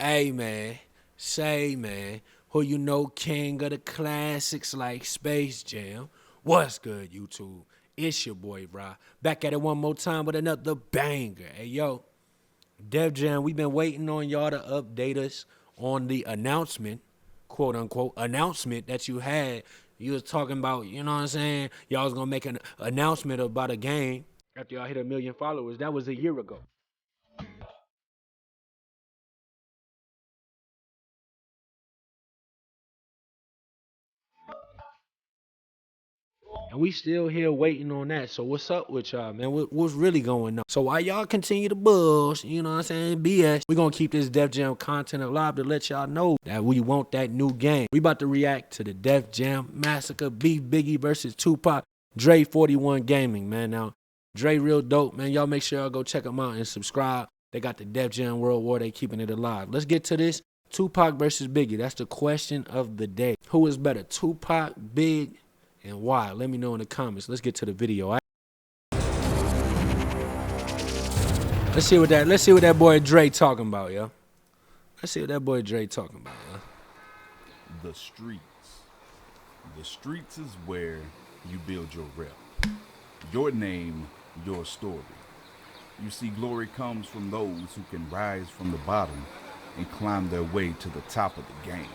Hey man, say man, who you know king of the classics like Space Jam? What's good, YouTube? It's your boy, bro. Back at it one more time with another banger. Hey yo, Def Jam, we been waiting on y'all to update us on the announcement, quote unquote, announcement that you had. You was talking about, you know what I'm saying? Y'all was gonna make an announcement about a game after y'all hit 1 million followers. That was a year ago. And we still here waiting on that. So what's up with y'all, man? What's really going on? So while y'all continue to buzz, you know what I'm saying, BS, we gonna keep this Def Jam content alive to let y'all know that we want that new game. We about to react to the Def Jam Massacre Beef Biggie versus Tupac Dre 41 Gaming, man. Now, Dre real dope, man. Y'all make sure y'all go check them out and subscribe. They got the Def Jam World War. They keeping it alive. Let's get to this. Tupac versus Biggie. That's the question of the day. Who is better, Tupac, Big, and why? Let me know in the comments. Let's get to the video. All right? Let's see what that boy Dre talking about, yo. Let's see what that boy Dre talking about, yo. The streets. The streets is where you build your rep. Your name, your story. You see, glory comes from those who can rise from the bottom and climb their way to the top of the game.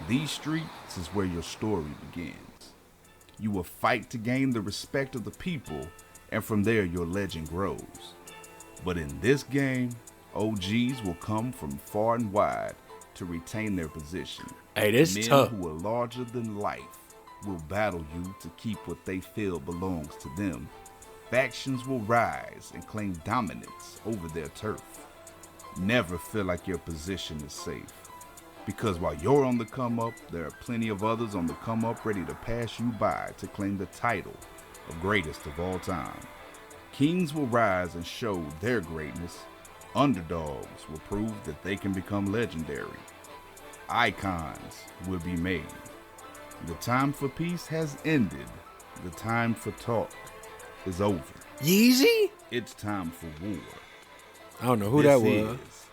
These streets is where your story begins. You will fight to gain the respect of the people, and from there your legend grows. But in this game, OGs will come from far and wide to retain their position. Hey, this Men tough. who are larger than life will battle you to keep what they feel belongs to them. Factions will rise and claim dominance over their turf. Never feel like your position is safe. Because while you're on the come up, there are plenty of others on the come up ready to pass you by to claim the title of greatest of all time. Kings will rise and show their greatness. Underdogs will prove that they can become legendary. Icons will be made. The time for peace has ended. The time for talk is over. Yeezy? It's time for war. I don't know who that was. Is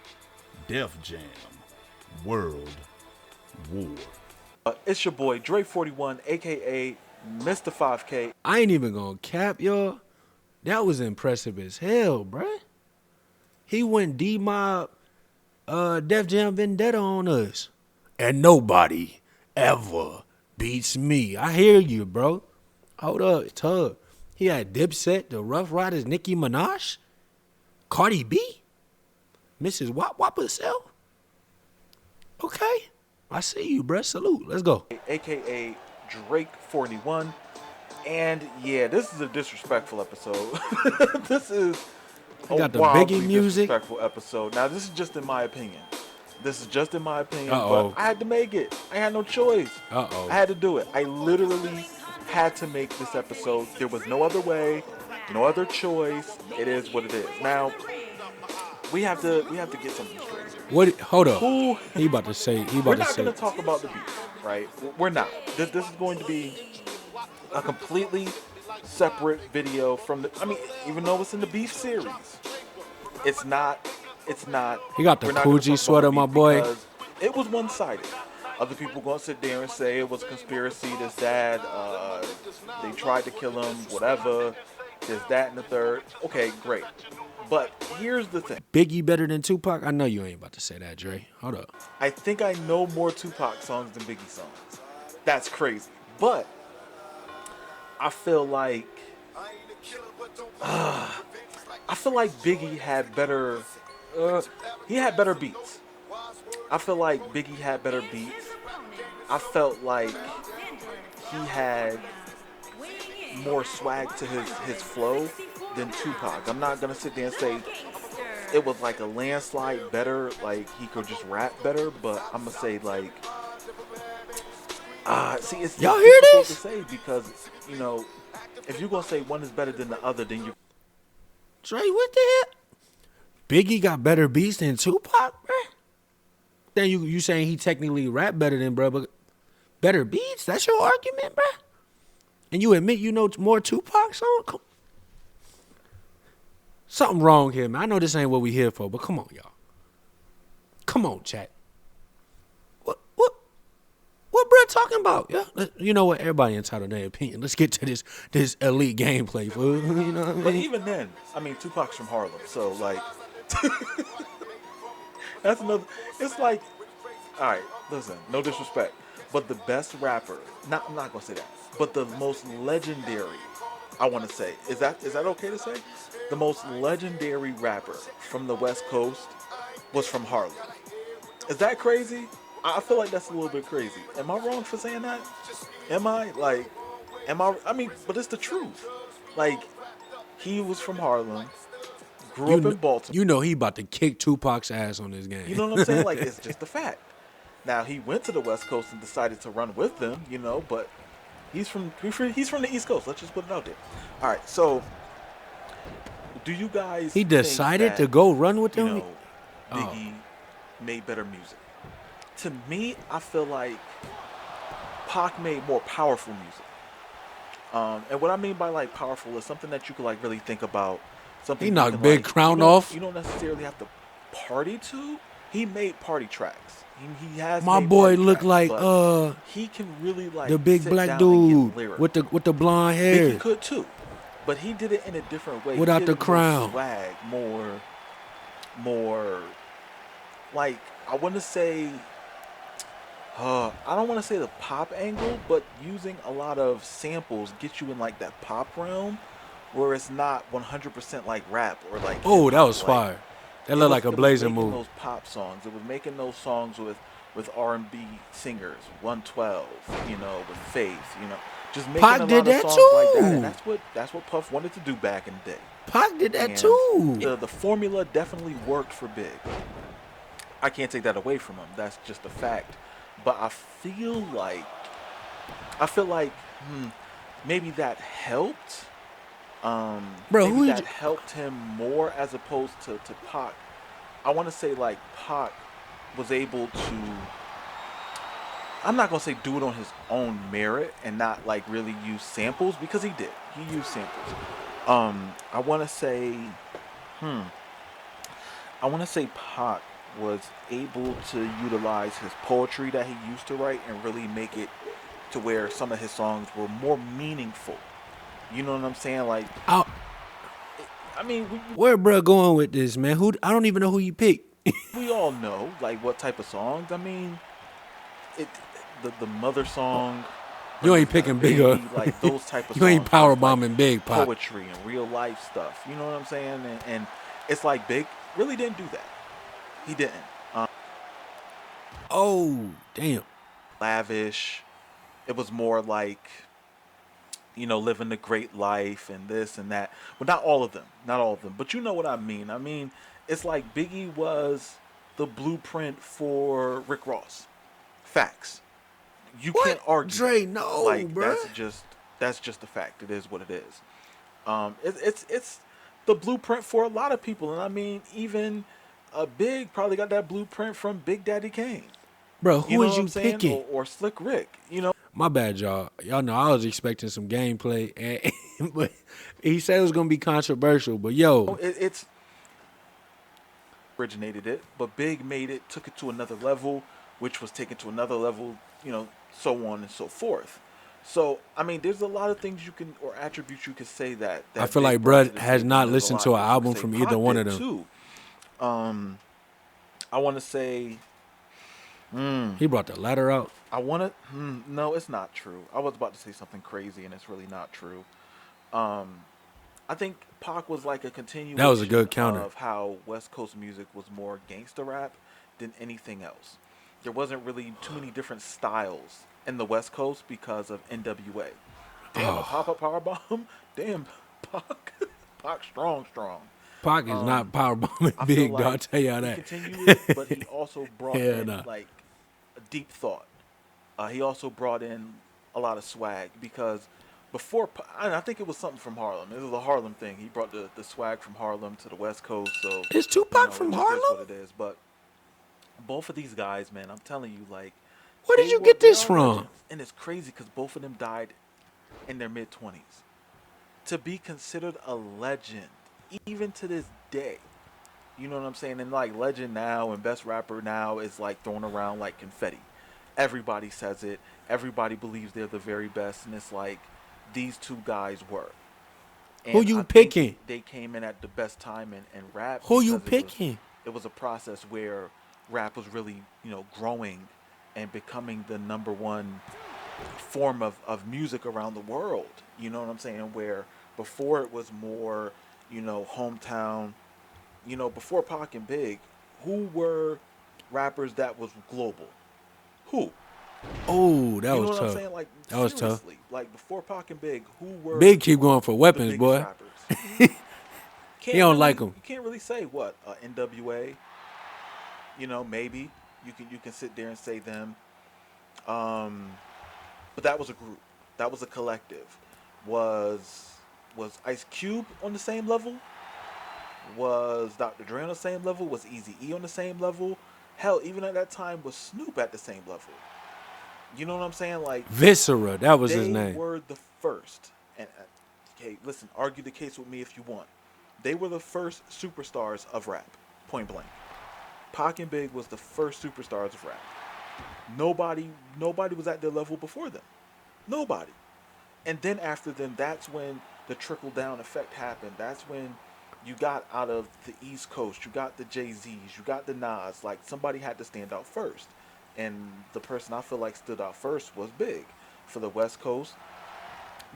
Def Jam World War. It's your boy Dre 41, aka Mr. 5K. I ain't even gonna cap, y'all. That was impressive as hell, bruh. He went D-Mob, Def Jam Vendetta on us. And nobody ever beats me. I hear you, bro. Hold up, Tug. He had Dipset, the Rough Riders, Nicki Minaj, Cardi B, Mrs. Wop Wop herself. Okay, I see you, bruh. Salute. Let's go. AKA Drake 41. And yeah, this is a disrespectful episode. This is You got the wildly Biggie music. disrespectful episode. Now, this is just in my opinion. This is just in my opinion, Uh-oh. but I had to make it. I had no choice. Uh-oh. I had to do it. I literally had to make this episode. There was no other way, no other choice. It is what it is. Now, we have to get something straight. What? Hold up. Who? He about to say. He We're about to not say. going to talk about the beef, right? We're not. This is going to be a completely separate video from the. I mean, even though it's in the beef series, it's not. It's not. He got the we're not gonna Coogee talk about sweater, the my beef boy. because it was one-sided. Other people gonna sit there and say it was a conspiracy. This, that. They tried to kill him. Whatever. There's that and the third. Okay, great. But here's the thing. Biggie better than Tupac? I know you ain't about to say that, Dre. Hold up. I think I know more Tupac songs than Biggie songs. That's crazy. But I feel like Biggie had better. He had better beats. I feel like Biggie had better beats. I felt like he had more swag to his flow than Tupac. I'm not gonna sit there and say it was like a landslide better, like he could just rap better, but I'm gonna say like see, it's Y'all hear difficult this? to say because, you know, if you're gonna say one is better than the other, then you Dre, what the hell? Biggie got better beats than Tupac, bruh? Then you saying he technically rap better than bruh, but better beats? That's your argument, bruh? And you admit you know more Tupac songs? Something wrong here, man. I know this ain't what we here for, but come on, y'all. Come on, chat. What Brett talking about? Yeah, you know what? Everybody entitled to their opinion. Let's get to this elite gameplay, fool. You know what I mean? But even then, I mean, Tupac's from Harlem, so like, that's another. It's like, all right, listen, no disrespect, but the best rapper. I'm not gonna say that, but the most legendary. I want to say is that okay to say? The most legendary rapper from the West Coast was from Harlem. Is that crazy? I feel like that's a little bit crazy. Am I wrong for saying that? Am I like? Am I? I mean, but it's the truth. Like, he was from Harlem, grew up in Baltimore. You know he about to kick Tupac's ass on this game. You know what I'm saying? Like, it's just a fact. Now he went to the West Coast and decided to run with them, you know, but he's from the East Coast. Let's just put it out there. All right, so do you guys? He decided think to that, go run with you them. know, Biggie made better music? To me, I feel like Pac made more powerful music. And what I mean by like powerful is something that you could like really think about. Something He you knocked can, Big like, Crown off. You don't necessarily have to party to. He made party tracks. He has. My made boy party looked tracks, like but he can really like the big sit black down and get dude lyrical. with the blonde hair. Biggie could too, but he did it in a different way. Without he did the it more crown. swag, more like I want to say. I don't want to say the pop angle, but using a lot of samples gets you in like that pop realm, where it's not 100% like rap or like. Oh, that was like, fire. That looked like a blazing It was making move. those pop songs. It was making those songs with R&B singers, 112, you know, with Faith, you know, just making Pac a did lot of that songs too. like that. And that's what Puff wanted to do back in the day. Pac did that And too. The formula definitely worked for Big. I can't take that away from him. That's just a fact. But I feel like maybe that helped. Bro, maybe that helped him more as opposed to Pac. I want to say like Pac was able to. I'm not gonna say do it on his own merit and not like really use samples because he did. He used samples. I want to say, Pac was able to utilize his poetry that he used to write and really make it to where some of his songs were more meaningful. You know what I'm saying? Like, I mean, where bro going with this, man? I don't even know who you picked. we all know like what type of songs. I mean, the mother song. You ain't picking bigger. Like those type of You songs. ain't power like bombing Big Pac. Poetry and real life stuff. You know what I'm saying? And it's like Big really didn't do that. He didn't. Oh, damn. Lavish. It was more like, you know, living the great life and this and that. Well, not all of them. Not all of them. But you know what I mean. I mean, it's like Biggie was the blueprint for Rick Ross. Facts. You can't argue. Dre, no, like, bro. That's just a fact. It is what it is. It's the blueprint for a lot of people. And I mean, even Big probably got that blueprint from Big Daddy Kane. Bro, who You know is what you I'm saying? picking? Or Slick Rick, you know. My bad, y'all. Y'all know I was expecting some gameplay, but he said it was gonna be controversial. But yo, It's originated it, but Big made it, took it to another level, which was taken to another level, you know, so on and so forth. So I mean, there's a lot of things you can or attributes you could say that I feel Big like brought to Brud the has table. not There's a listened lot to of an things you album could from say either Pac one of did, them. too. I want to say. He brought the ladder out. I want to. No, it's not true. I was about to say something crazy, and it's really not true. I think Pac was like a continuation That was a good counter. of how West Coast music was more gangster rap than anything else. There wasn't really too many different styles in the West Coast because of NWA. Damn, a pop-up power bomb. Damn, Pac. Pac strong. Pac is not power bombing I feel Big, like dog. I'll tell y'all he that. continued it, but he also brought Hell in nah. like a deep thought. He also brought in a lot of swag because before, I think it was something from Harlem. It was a Harlem thing. He brought the swag from Harlem to the West Coast. So Is Tupac from it just Harlem? is what it is. But both of these guys, man, I'm telling you, like, Where did they you were- get they this are from? legends. And it's crazy because both of them died in their mid-20s. To be considered a legend, even to this day, You know what I'm saying? And like legend now and best rapper now is like thrown around like confetti. Everybody says it. Everybody believes they're the very best, and it's like these two guys were. Who And you I think picking? they came in at the best time in rap Who you because picking? it was a process where rap was really growing and becoming the number one form of music around the world. You know what I'm saying? Where before it was more hometown. Before Pac and Big, who were rappers that was global? Who? Oh, that You know was what I'm tough. saying? Like That was tough. seriously, like before Pac and Big, who were Big keep going for the weapons, biggest boy. rappers? He don't like You him. can't really say what NWA. Maybe you can sit there and say them. Um, but that was a group. That was a collective. Was Ice Cube on the same level? Was Dr. Dre on the same level? Was Easy E on the same level? Hell, even at that time, was Snoop at the same level? You know what I'm saying? Like Viscera, that was his they name. were the first. And okay, listen, argue the case with me if you want. They were the first superstars of rap, point blank. Pac and Big was the first superstars of rap. Nobody was at their level before them. Nobody. And then after them, that's when the trickle down effect happened. That's when you got out of the East Coast, you got the Jay-Z's, you got the Nas. Like somebody had to stand out first. And the person I feel like stood out first was Big. For the West Coast,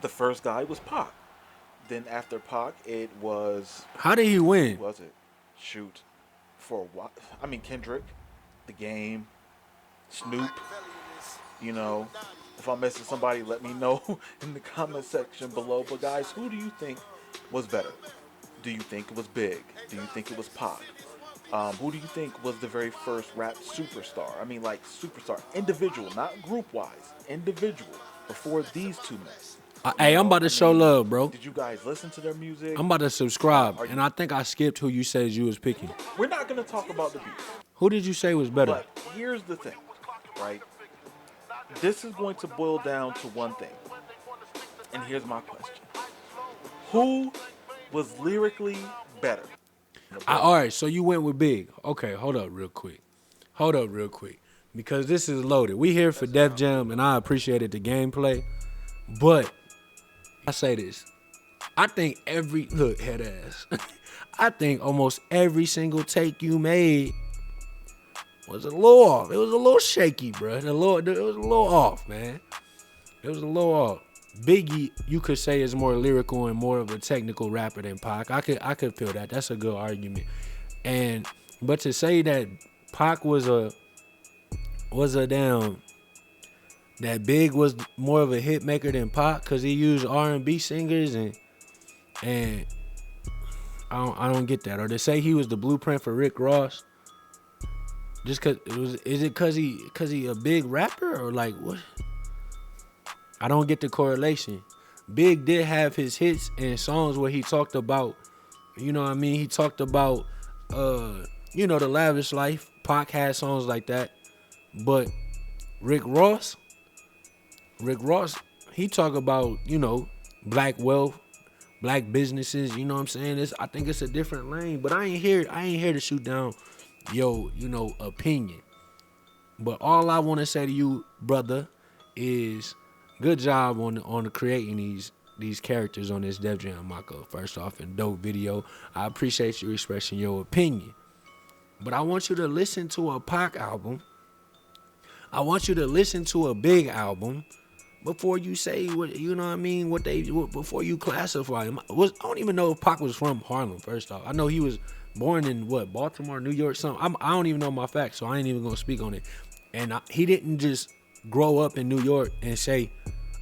the first guy was Pac. Then after Pac, it was, How did he who win? was it? Shoot. For a while. I mean, Kendrick, The Game, Snoop. If I'm missing somebody, let me know in the comment section below. But guys, who do you think was better? Do you think it was Big? Do you think it was Pac? Who do you think was the very first rap superstar? I mean, like superstar, individual, not group wise, individual. Before these two men. Hey, I'm about to show love, bro. Did you guys listen to their music? I'm about to subscribe, Are you- and I think I skipped who you said you was picking. We're not gonna talk about the beat, Who did you say was better? but here's the thing, right? This is going to boil down to one thing, and here's my question: who was lyrically better? All right, so you went with Big. Okay, hold up real quick. Because this is loaded. We here for Def Jam, and I appreciated the gameplay. But I say this. I think head ass. I think almost every single take you made was a little off. It was a little shaky, bro. It was a little off, man. It was a little off. Biggie, you could say, is more lyrical and more of a technical rapper than Pac. I could feel that. That's a good argument. But to say that Pac was a damn, that Big was more of a hit maker than Pac because he used R&B singers and I don't get that. Or to say he was the blueprint for Rick Ross just cause is it cause he a big rapper or like what? I don't get the correlation. Big did have his hits and songs where he talked about, you know what I mean? He talked about, the lavish life. Pac had songs like that. But Rick Ross, he talk about, black wealth, black businesses, you know what I'm saying? I think it's a different lane. But I ain't here to shoot down your, opinion. But all I want to say to you, brother, is good job on creating these characters on this Def Jam Mako. First off, and dope video. I appreciate you expressing your opinion. But I want you to listen to a Pac album. I want you to listen to a Big album before you say what, you know what I mean, before you classify him. I don't even know if Pac was from Harlem, first off. I know he was born in Baltimore, New York, something. I don't even know my facts, so I ain't even gonna speak on it. And he didn't just grow up in New York and say,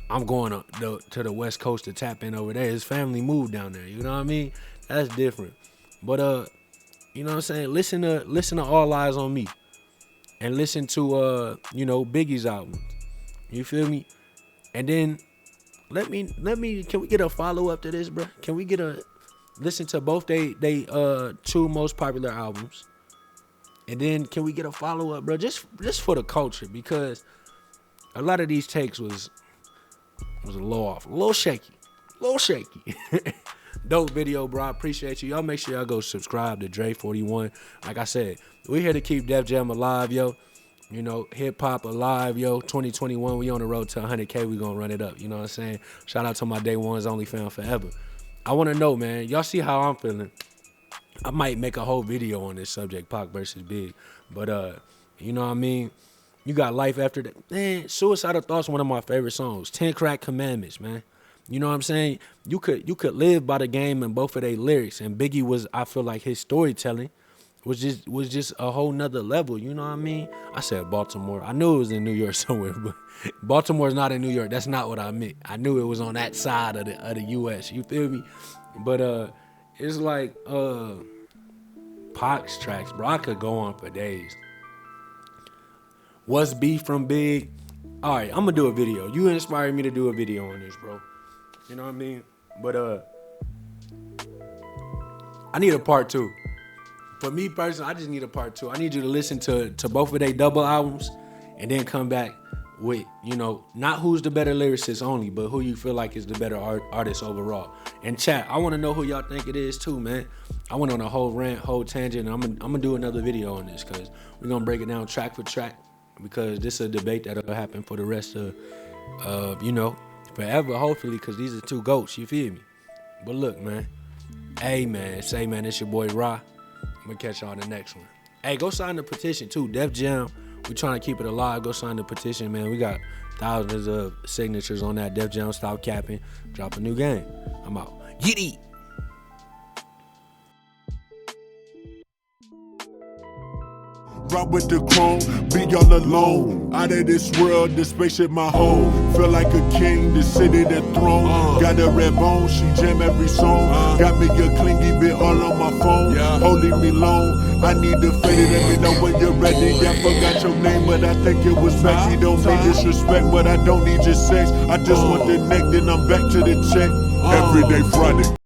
I'm going to the West Coast to tap in over there. His family moved down there. You know what I mean? That's different. But you know what I'm saying? Listen to All Eyes on Me, and listen to Biggie's album. You feel me? And then let me. Can we get a follow up to this, bro? Can we get listen to both they two most popular albums, and then can we get a follow up, bro? Just for the culture, because a lot of these takes was a little off, a little shaky. Dope video, bro. I appreciate you. Y'all make sure y'all go subscribe to Dre41. Like I said, we here to keep Def Jam alive, yo. You know, hip hop alive, yo. 2021, we on the road to 100K. We gonna run it up. You know what I'm saying? Shout out to my day ones, only found forever. I want to know, man. Y'all see how I'm feeling? I might make a whole video on this subject, Pac versus Big. But you know what I mean? You got Life After That. Man, Suicidal Thoughts, one of my favorite songs. 10 Crack Commandments, man. You know what I'm saying? You could live by the game in both of their lyrics. And Biggie was, I feel like his storytelling was just a whole nother level. You know what I mean? I said Baltimore. I knew it was in New York somewhere, but Baltimore's not in New York. That's not what I meant. I knew it was on that side of the US. You feel me? But it's like Pac's tracks, bro. I could go on for days. What's beef from Big? All right, I'm gonna do a video. You inspired me to do a video on this, bro. You know what I mean? But I need a part 2. For me personally, I just need a part 2. I need you to listen to both of their double albums and then come back with, you know, not who's the better lyricist only, but who you feel like is the better artist overall. And chat, I want to know who y'all think it is too, man. I went on a whole rant, whole tangent, and I'm gonna do another video on this because we're gonna break it down track for track because this is a debate that'll happen for the rest of you know, forever, hopefully, because these are two GOATs, you feel me? But look, man. Hey, man. Say, man, it's your boy, Ra. I'm going to catch y'all in the next one. Hey, go sign the petition, too. Def Jam, we trying to keep it alive. Go sign the petition, man. We got thousands of signatures on that. Def Jam, stop capping. Drop a new game. I'm out. Yiddy. Rock with the chrome, be all alone. Out of this world, this spaceship my home. Feel like a king, the city, the throne. Got a red bone, she jam every song. Got me a clingy bit all on my phone. Holding me long, I need to fade it. Let me know when you're ready. I forgot your name, but I think it was Becky. Don't mean disrespect, but I don't need your sex. I just want the neck, then I'm back to the check. Every day Friday.